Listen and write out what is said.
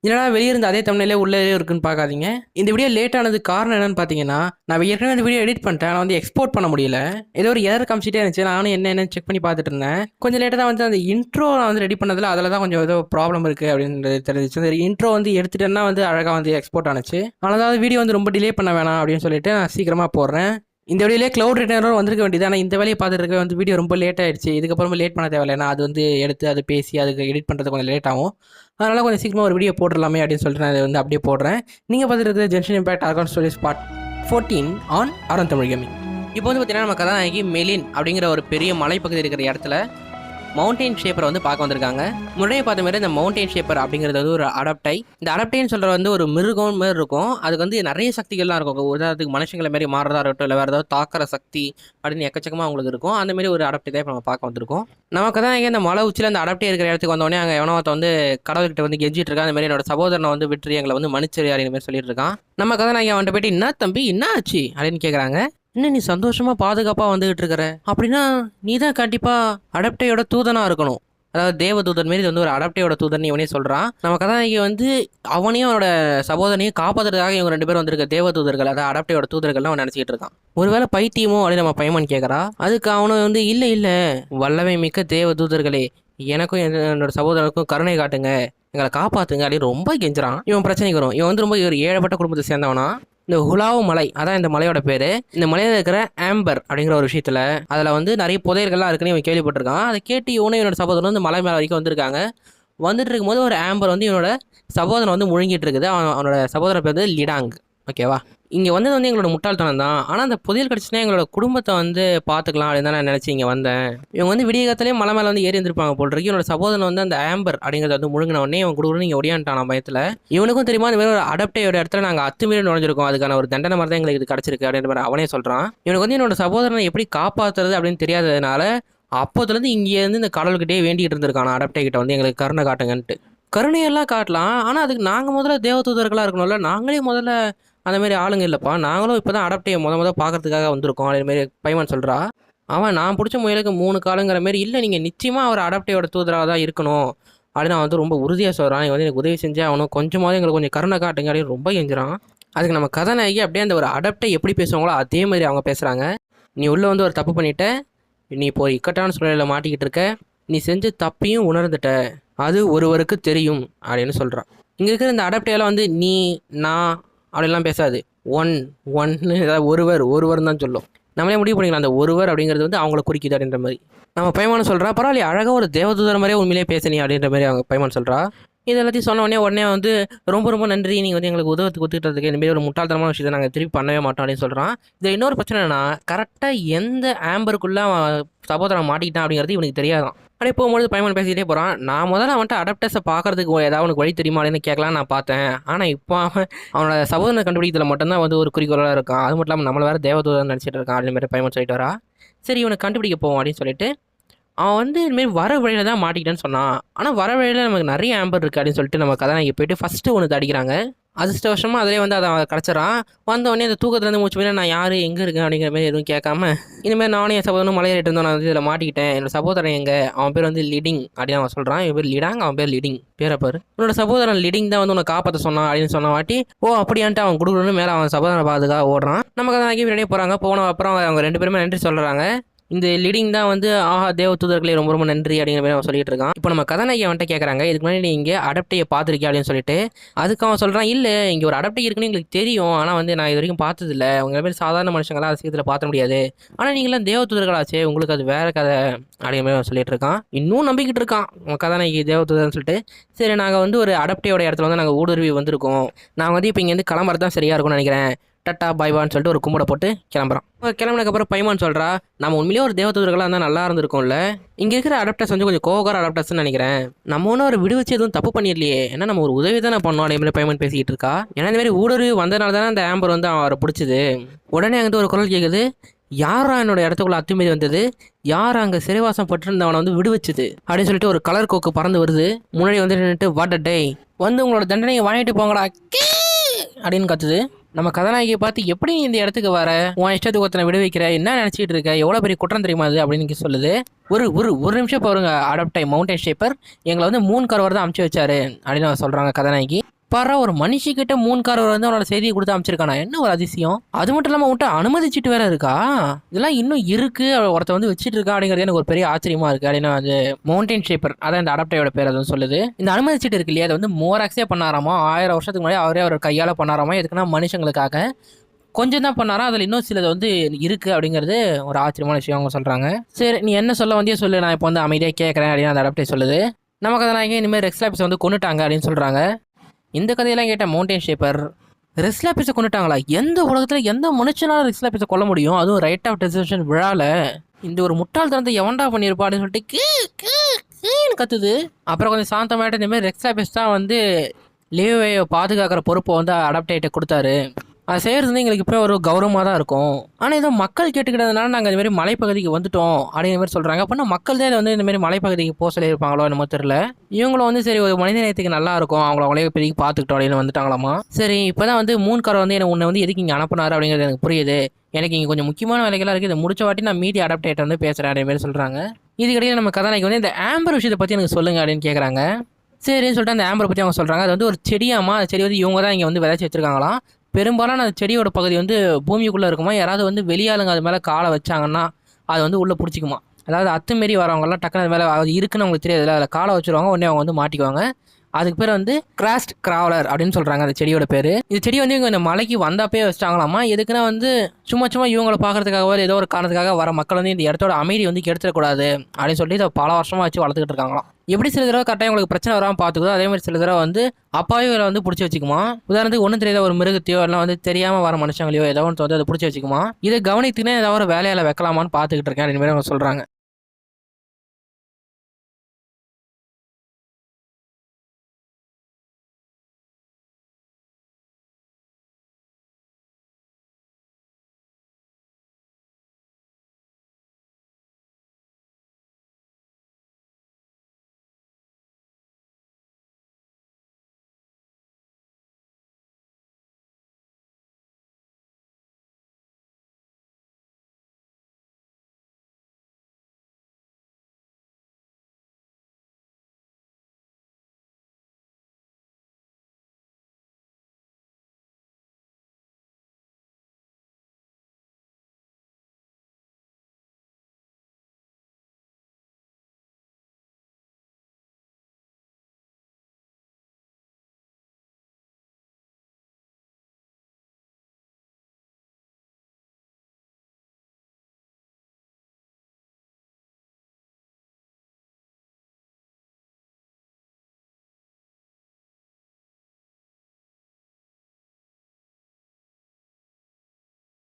என்னடா வெளியே இருந்த அதே தமிழ்நிலே உள்ளே இருக்குன்னு பார்க்காதீங்க. இந்த வீடியோ லேட் ஆனதுக்கு காரணம் என்னன்னு பார்த்தீங்கன்னா, நான் ஏற்கனவே இந்த வீடியோ எடிட் பண்ணிட்டேன். நான் வந்து எக்ஸ்போர்ட் பண்ண முடியல. ஏதோ ஒரு எரர் காமிச்சிட்டே இருந்துச்சு. நானும் என்னன்னு செக் பண்ணி பார்த்துட்டு இருந்தேன். கொஞ்சம் லேட்டாக தான் வந்து அந்த இன்ட்ரோ நான் வந்து ரெடி பண்ணதில் அதில் தான் கொஞ்சம் ஏதோ ப்ராப்ளம் இருக்குது அப்படின்றது தெரிஞ்சிச்சு. அந்த இன்ட்ரோ வந்து எடுத்துட்டேன்னா வந்து அழகாக வந்து எக்ஸ்போர்ட் ஆனிச்சு. ஆனால் வீடியோ வந்து ரொம்ப டிலே பண்ண வேணாம் அப்படின்னு சொல்லிட்டு நான் சீக்கிரமாக போடுறேன். இந்த வீடியோலே க்ளவுட் ரிட்டர்னரும் வந்திருக்க வேண்டியது. ஆனால் இந்த வேலையை பார்த்துட்டு இருக்க வந்து வீடியோ ரொம்ப லேட் ஆயிடுச்சு. இதுக்கப்புறமா லேட் பண்ண தேவையில்லை. நான் அது வந்து எடுத்து அது பேசி அதுக்கு எடிட் பண்ணுறது கொஞ்சம் லேட் ஆகும். அதனால் கொஞ்சம் சீக்கிரமாக ஒரு வீடியோ போட்டுடலாமே அப்படின்னு சொல்லிட்டு நான் வந்து அப்படியே போடுறேன். நீங்கள் பார்த்துட்டு இருக்கிறது Genshin impact archon stories part 14 on Aaran Tamil gaming. இப்போ வந்து பார்த்தீங்கன்னா நம்ம கதாநாயகி மெலின் அப்படிங்கிற ஒரு பெரிய மலைப்பகுதி இருக்கிற இடத்துல மவுண்டெயின் ஷேப்பரை வந்து பார்க்க வந்திருக்காங்க. முன்னாடியே பார்த்த மாதிரி இந்த மவுண்டெயின் ஷேப்பர் அப்படிங்கிறது வந்து ஒரு அடாப்டை. இந்த அடாப்டைன்னு சொல்கிற வந்து ஒரு மிருகம் மாதிரி இருக்கும். அதுக்கு வந்து நிறைய சக்திகள்லாம் இருக்கும். உதாரணத்துக்கு மனுஷங்களை மாரி மாறுறதா இருக்கட்டும், இல்லை வேறு ஏதாவது தாக்கிற சக்தி அப்படின்னு எக்கச்சக்கமாக அவங்களுக்கு இருக்கும். அந்த மாதிரி ஒரு அடாப்டை தான் இப்போ நம்ம பார்க்க வந்திருக்கோம். நமக்கு தான் இந்த மலை உச்சியில் அந்த அடாப்டை இருக்கிற இடத்துக்கு வந்தோடனே அங்கே எவனோத்த வந்து கடவுள்கிட்ட வந்து கெஞ்சிட்டு இருக்கான். அந்த மாதிரி என்னோட சகோதரனை வந்து விட்டு எங்களை வந்து மன்னிச்சிரு அப்படிங்கிற மாதிரி சொல்லிட்டு இருக்கான். நம்ம கதாநாயகி அவன்கிட்ட போயிட்டு என்ன தம்பி என்ன ஆச்சு அப்படின்னு கேட்குறாங்க. இன்னும் நீ சந்தோஷமா பாதுகாப்பா வந்துகிட்டு இருக்கிற அப்படின்னா நீ தான் கண்டிப்பா அடப்டையோட தூதனா இருக்கணும். அதாவது தேவதூதன் மாரி இது வந்து ஒரு அடப்டையோட தூதன் இவனே சொல்றான். நம்ம கதாநாயகி வந்து அவனையும் அவனோட சகோதரனையும் காப்பாத்துறதுக்காக இவங்க 2 பேரும் வந்திருக்க தேவதூதர்கள், அதாவது அடப்டையோட தூதர்கள் அவன் நினைச்சிட்டு இருக்கான். ஒருவேளை பைத்தியமோ அப்படின்னு நம்ம பையன் கேட்கறா. அதுக்கு அவனும் வந்து இல்ல வல்லமை மிக்க தேவதூதர்களே, எனக்கும் என்னோட சகோதரனுக்கும் கருணை காட்டுங்க, எங்களை காப்பாத்துங்க அப்படின்னு ரொம்ப கெஞ்சுறான். இவன் பிரச்சனைக்கு வரும். இவன் வந்து ரொம்ப ஒரு ஏழப்பட்ட குடும்பத்தை சேர்ந்தவனா. இந்த ஹுலாவு மலை, அதான் இந்த மலையோட பேரு. இந்த மலையில இருக்கிற ஆம்பர் அப்படிங்கிற ஒரு விஷயத்துல அதுல வந்து நிறைய புதையல்கள்லாம் இருக்குன்னு இவன் கேள்விப்பட்டிருக்கான். அதை கேட்டு இவனும் இவனோட சகோதரன் இந்த மலை மேல வரைக்கும் வந்திருக்காங்க. வந்துட்டு இருக்கும்போது ஒரு ஆம்பர் வந்து இவனோட சகோதரன் வந்து முழுங்கிட்டு இருக்குது. அவனோட சகோதரன் பேர் வந்து லிடாங். ஓகேவா? இங்கே வந்தது வந்து எங்களோட முட்டாள்தனம் தான். ஆனால் அந்த புதையல் கிடச்சுன்னா எங்களோட குடும்பத்தை வந்து பார்த்துக்கலாம் அப்படின்னு தான் நான் நினச்சி இங்கே வந்தேன். இவங்க வந்து விடிய காலத்திலேயே மலை மேலே வந்து ஏறி இருந்திருப்பாங்க போல் இருக்கு. இவனோட சகோதரன் வந்து அந்த ஆம்பர் அப்படிங்கிறத வந்து முழுங்கின உடனே இவன் கொடுக்குறது இங்கே ஒடியான்ட்டான் பயத்தில். இவனுக்கும் தெரியுமா இந்த மாதிரி ஒரு அடப்டையோட இடத்துல நாங்கள் அத்துமீறி நுழைஞ்சிருக்கோம், அதுக்கான ஒரு தண்டனை மாதிரி தான் எங்களுக்கு இது கிடச்சிருக்கு அப்படின்ற மாதிரி அவனே சொல்கிறான். இவனுக்கு வந்து என்னோட சகோதரனை எப்படி காப்பாற்றுறது அப்படின்னு தெரியாததுனால அப்போதுலேருந்து இங்கேருந்து இந்த கடவுள்கிட்டே வேண்டிகிட்டு இருந்திருக்கான் அடப்டை கிட்ட வந்து எங்களுக்கு கருணை காட்டுங்கன்ட்டு. கருணையெல்லாம் காட்டலாம், ஆனால் அதுக்கு நாங்கள் முதல்ல தேவதூதர்களாக இருக்கணும்ல, நாங்களே முதல்ல அந்த மாதிரி ஆளுங்க இல்லைப்பா, நாங்களும் இப்போ தான் அடாப்டையை முதல் பார்க்கறதுக்காக வந்திருக்கோம் அதேமாரி பைமன் சொல்கிறா. அவன் நான் பிடிச்ச முயலுக்கு 3 காலுங்கிற மாரி இல்லை, நீங்கள் நிச்சயமாக அவர் அடாப்டையோட தூதராக தான் இருக்கணும் அப்படின்னு அவன் வந்து ரொம்ப உறுதியாக சொல்கிறான். நீங்கள் வந்து எனக்கு உதவி செஞ்சு அவனும் கொஞ்சமாவது எங்களுக்கு கொஞ்சம் கருணை காட்டுங்க அப்படின்னு ரொம்ப கெஞ்சுறான். அதுக்கு நம்ம கதாநாயகி அப்படியே அந்த ஒரு அடாப்டை எப்படி பேசுவாங்களோ அதே மாதிரி அவங்க பேசுகிறாங்க. நீ உள்ளே வந்து ஒரு தப்பு பண்ணிட்ட, நீ இப்போ இக்கட்டான சூழ்நிலையில் மாட்டிக்கிட்டு இருக்க, நீ செஞ்ச தப்பையும் உணர்ந்துட்ட, அது ஒருவருக்கு தெரியும் அப்படின்னு சொல்கிறான். இங்கே இருக்கிற இந்த அடாப்டையெல்லாம் வந்து நீ நான் அப்படிலாம் பேசாது. ஒன்னு ஏதாவது ஒருவர் தான் சொல்லும். நம்மளே முடிவு பண்ணிக்கலாம் அந்த ஒருவர் அப்படிங்கிறது வந்து அவங்கள குறிக்குது அப்படின்ற மாதிரி. நம்ம பையமான சொல்கிறா, பரவாயில்ல அழகாக ஒரு தேவதூதர் மாதிரியே உண்மையிலே பேசுனி அப்படின்ற மாதிரி அவங்க பையன் சொல்கிறா. இது எல்லாத்தையும் சொன்ன உடனே வந்து ரொம்ப நன்றி, நீங்கள் வந்து எங்களுக்கு உதவத்துக்கு ஒத்துக்கிட்டதுக்கு, இந்தமாரி ஒரு முட்டாள்தனமான விஷயத்தை நாங்கள் திருப்பி பண்ணவே மாட்டோம் அப்படின்னு சொல்கிறான். இது இன்னொரு பிரச்சனைனா கரெக்டாக எந்த ஆம்பருக்குள்ளே அவன் சகோதரன் மாட்டிக்கிட்டான் அப்படிங்கிறது இவனுக்கு தெரியாதான். அப்படியே போகும்போது பையன் பேசிக்கிட்டே போகிறான். நான் முதல்ல அவன்கிட்ட அடாப்டர்ஸை பார்க்கறதுக்கு ஏதாவது உனக்கு வழி தெரியுமா அப்படின்னு கேட்கலாம் நான் பார்த்தேன். ஆனால் இப்போ அவனோட சகோதரனை கண்டுபிடிக்கிறதுல மட்டும்தான் வந்து ஒரு குறிக்கோளாக இருக்கான். அது மட்டும் இல்லாமல் நம்மளை வேறு தேவதூதன் நினச்சிட்டு இருக்கான் அப்படின்னு மாதிரி பையன் சொல்லிட்டு வரா. சரி இவனை கண்டுபிடிக்க போவோம் அப்படின்னு சொல்லிட்டு அவன் வந்து இதுமாரி வர வழியில் தான் மாட்டிக்கிட்டேன்னு சொன்னான். ஆனால் வர வழியில் நமக்கு நிறைய ஆம்பர் இருக்குது அப்படின்னு சொல்லிட்டு நம்ம கதாநாயகி போயிட்டு ஃபஸ்ட்டு ஒன்று அடிக்கிறாங்க. அதிர்ஷ்டவசமாக அதிலே வந்து அதை கிடச்சிடறான். வந்தவொடனே அந்த தூக்கத்துலேருந்து மூச்சு போய் நான் யார் எங்கே இருக்கேன் அப்படிங்கிற மாதிரி எதுவும் கேட்காம இனிமேல் நானும் என் சகோதரனும் மலையேறிட்டு இருந்தோம், நான் வந்து இதில் மாட்டிக்கிட்டேன், என்னோட சகோதரன் எங்கே, அவன் பேர் வந்து லிடிங் அப்படின்னு அவன் சொல்கிறான். இவன் பேர் லிடாங், அவன் பேர் லிடிங். பேரை பாரு. உன்னோட சகோதரன் லிடிங் தான் வந்து உன்னை காப்பாற்ற சொன்னான் அப்படின்னு சொன்ன வாட்டி ஓ அப்படியான்ட்டு அவன் கொடுக்கணும்னு மேலே அவன் சகோதரனை பார்த்துக்காக ஓடுறான். நமக்கு தான் ஆகி முன்னாடியே போகிறாங்க. போன அப்புறம் அவங்க 2 பேருமே நன்றி சொல்கிறாங்க. இந்த லீடிங் தான் வந்து ஆஹா தேவ தூதர்களே ரொம்ப நன்றி அப்படிங்கிற மாதிரி அவன் சொல்லிட்டு இருக்கான். இப்போ நம்ம கதாநாயகி அவன்கிட்ட கேட்குறாங்க, இதுக்கு முன்னாடி நீ இங்கே அடப்டையை பார்த்துருக்கியா அப்படின்னு சொல்லிட்டு. அதுக்கு அவன் சொல்கிறான், இல்லை இங்கே ஒரு அடப்டை இருக்குன்னு எங்களுக்கு தெரியும், ஆனால் வந்து நான் இது வரைக்கும் பார்த்ததில்ல, உங்களை மாதிரி சாதாரண மனுஷங்களாம் சீக்கிரத்தில் பார்த்த முடியாது, ஆனால் நீங்களாம் தேவ தூதர்களாச்சே, உங்களுக்கு அது வேற கதை அப்படிங்கிற மாதிரி அவன் சொல்லிட்டு இருக்கான். இன்னும் நம்பிக்கிட்டு இருக்கான் கதாநாயகி தேவ தூதர்னு சொல்லிட்டு. சரி நாங்கள் வந்து ஒரு அடப்டையோட இடத்துல வந்து நாங்கள் ஊடுருவி வந்திருக்கோம், நாங்கள் வந்து இப்போ இங்கேருந்து கிளம்புறது தான் சரியாக இருக்கும்னு நினைக்கிறேன், டட்டா பாய்வான்னு சொல்லிட்டு ஒரு கும்பிட போட்டு கிளம்புறான். கிளம்புனதுக்கப்புறம் பைமான் சொல்கிறா, நம்ம உண்மையிலேயே ஒரு தேவதூதர்களாக இருந்தால் நல்லா இருந்திருக்கும்ல, இங்கே இருக்கிற அடாப்டர்ஸ் வந்து கொஞ்சம் கோகார அடாப்டர்ஸ்னு நினைக்கிறேன், நம்ம ஒன்றும் ஒரு விடு வச்சு எதுவும் தப்பு பண்ணிடலையே, ஏன்னா நம்ம ஒரு உதவி தானே பண்ணோம் அப்படிங்கிற பைமான் பேசிக்கிட்டு இருக்கா. ஏன்னா இந்த மாதிரி ஊடுருவி வந்ததுனால தானே அந்த ஆம்பர் வந்து அவரை பிடிச்சிது. உடனே அங்கே ஒரு குரல் கேட்குது, யாரா என்னோட இடத்துக்குள்ள அத்துமீறி வந்தது, யார் அங்கே சிறைவாசம் பட்டிருந்தவனை வந்து விடுவச்சுது அப்படின்னு சொல்லிட்டு ஒரு கலர் கோக்கு பறந்து வருது. முன்னாடி வந்து நின்றுட்டு வாட் அ டே, வந்து உங்களோட தண்டனையை வாங்கிட்டு போங்கடா அப்படின்னு கத்துது. நம்ம கதாநாயகியை பார்த்து எப்படி நீ இந்த இடத்துக்கு வர, உன் இஷ்டத்துக்கு ஒருத்தனை விடுவிக்கிற, என்ன நினைச்சிட்டு இருக்க, எவ்வளவு பெரிய குற்றம் தெரியுமா அது அப்படின்னு சொல்லுது. ஒரு ஒரு ஒரு நிமிஷம் பாருங்க அடாப்டை மவுண்டன் ஷேப்பர் எங்களை வந்து மூன் கரோவர் தான் அமுச்சு வச்சாரு அப்படின்னு சொல்றாங்க கதாநாயகி. பாரா ஒரு மனுஷி கிட்ட மூன் கரோவர் வந்து அவனோட செய்தியை கொடுத்து அமைச்சிருக்கானா, என்ன ஒரு அதிசயம். அது மட்டும் இல்லாம உன்ட்ட அனுமதிச்சுட்டு வேற இருக்கா, இதெல்லாம் இன்னும் இருக்கு, ஒருத்த வந்து வச்சுட்டு இருக்கா அப்படிங்கிறது எனக்கு ஒரு பெரிய ஆச்சரியமா இருக்கு அப்படின்னு அது மவுண்டன் ஷேப்பர் அதான் இந்த அடாப்டையோட பேர் அதுவும் சொல்லுது. இந்த அனுமதிச்சுட்டு இருக்கு இல்லையா, அதை வந்து மோராக்ஸே பண்ணாராமா, 1000 வருஷத்துக்கு முன்னாடி அவரே அவர் கையால பண்ணாராமா. எதுக்குன்னா மனுஷங்களுக்காக கொஞ்சம் தான் பண்ணாரா, அதில் இன்னும் சிலது வந்து இருக்கு அப்படிங்கிறது ஒரு ஆச்சரியமான விஷயம் அவங்க சொல்றாங்க. சரி நீ என்ன சொல்ல வந்தியோ சொல்லு, நான் இப்போ வந்து அமைதியாக கேட்குறேன் அப்படின்னு அந்த அடாப்டை சொல்லுது. நம்ம கதாநாயகி இனிமேல் ரெக்ஸ் லாபிஸை வந்து கொண்டுட்டாங்க அப்படின்னு சொல்றாங்க. இந்த கதையெல்லாம் கேட்ட மவுண்டன் ஷேப்பர் ரெக்ஸ் லாபிஸை கொண்டுட்டாங்களா, எந்த உலகத்தில் எந்த மனுஷனால ரெக்ஸ் லாபிஸை கொல்ல முடியும், அதுவும் ரைட் ஆஃப் டெசிஷன் விழால, இந்த ஒரு முட்டாள் தரத்தை எவன்டா பண்ணியிருப்பா அப்படின்னு சொல்லிட்டு கீன்னு கத்துது. அப்புறம் கொஞ்சம் சாந்தமாயிட்டு இந்த மாதிரி ரெக்ஸ் லாபிஸ் தான் வந்து லியோவை பாதுகாக்கிற பொறுப்பை வந்து அடாப்டேட்டை கொடுத்தாரு, அதை செய்கிறது வந்து எங்களுக்கு இப்போ ஒரு கௌரவமாக தான் இருக்கும். ஆனால் ஏதோ மக்கள் கேட்டுக்கிட்டதுனால நாங்கள் இந்த மாதிரி மலைப்பகுதிக்கு வந்துட்டோம் அப்படிங்கிற மாதிரி சொல்கிறாங்க. அப்படின்னா மக்கள் தான் வந்து இந்த மாதிரி மலைப்பகுதிக்கு போக சொல்லியிருப்பாங்களோ என்னமோ தெரியல. இவங்களும் வந்து சரி ஒரு மனித நேயத்துக்கு நல்லா இருக்கும், அவங்களே பெரிய பார்த்துக்கிட்டோம் அப்படின்னு வந்துட்டாங்களாமா. சரி இப்போ தான் வந்து மூன் காரை வந்து உன்னை வந்து எதுக்கு இங்கே அனுப்புனாரு அப்படிங்கிறது எனக்கு புரியுது, எனக்கு இங்கே கொஞ்சம் முக்கியமான வேலைகளாக இருக்குது, இதை முடிச்ச வாட்டி நான் மீடியா அடாப்டேட்டர் வந்து பேசுகிறேன் அப்படிங்கிற மாதிரி சொல்கிறாங்க. இதுக்கிடையே நம்ம கதாநாயகி வந்து இந்த ஆம்பர் விஷயத்தை பற்றி எனக்கு சொல்லுங்க அப்படின்னு கேட்குறாங்க. சரின்னு சொல்லிட்டு அந்த ஆம்பரை பற்றி அவங்க சொல்கிறாங்க. அது வந்து ஒரு செடியாமா, அந்த செடி வந்து இவங்க தான் இங்கே வந்து விதைச்சி வச்சிருக்காங்களாம். பெரும்பாலான அந்த செடியோட பகுதி வந்து பூமிக்குள்ளே இருக்குமா, யாராவது வந்து வெளியாளுங்க அது மேலே காலை வச்சாங்கன்னா அது வந்து உள்ளே பிடிச்சிக்குமா. அதாவது அத்துமாரி வரவங்கலாம் டக்குனு அது மேலே அது இருக்குன்னு அவங்களுக்கு தெரியாது, அதில் காலை வச்சுருவாங்க, உடனே அவங்க வந்து மாட்டிக்குவாங்க. அதுக்கு பேர் வந்து கிராஸ்ட் கிராவலர் அப்படின்னு சொல்கிறாங்க அந்த செடியோட பேர். இந்த செடி வந்து இவங்க இந்த மலைக்கு வந்தாப்பே வச்சிட்டாங்களாமா. எதுக்குன்னா வந்து சும்மா இவங்களை பார்க்கறதுக்காக ஏதோ ஒரு காரணத்துக்காக வர மக்கள் வந்து இந்த இடத்தோட அமைதி வந்து கெடுத்துடக்கூடாது அப்படின்னு சொல்லி இதை பல வருஷமாக வச்சு வளர்த்துக்கிட்டு இருக்காங்களாம். எப்படி சில தடவை கரெக்டாக உங்களுக்கு பிரச்சனை வராமல் பார்த்துக்குதோ, அதே மாதிரி சில தடவை வந்து அப்பாவே இவரை வந்து பிடிச்சி வச்சுக்குமா. உதாரணத்துக்கு ஒன்றும் தெரியாத ஒரு மிருகத்தையோ எல்லாம் வந்து தெரியாமல் வர மனுஷங்களையோ ஏதோ ஒன்று வந்து அதை பிடிச்சி வச்சுக்குமா. இதை கவனித்துனே ஏதாவது ஒரு வேலையால் வைக்கலாமான்னு பார்த்துக்கிட்டு இருக்கேன் அப்படின்னு அவங்க சொல்கிறாங்க.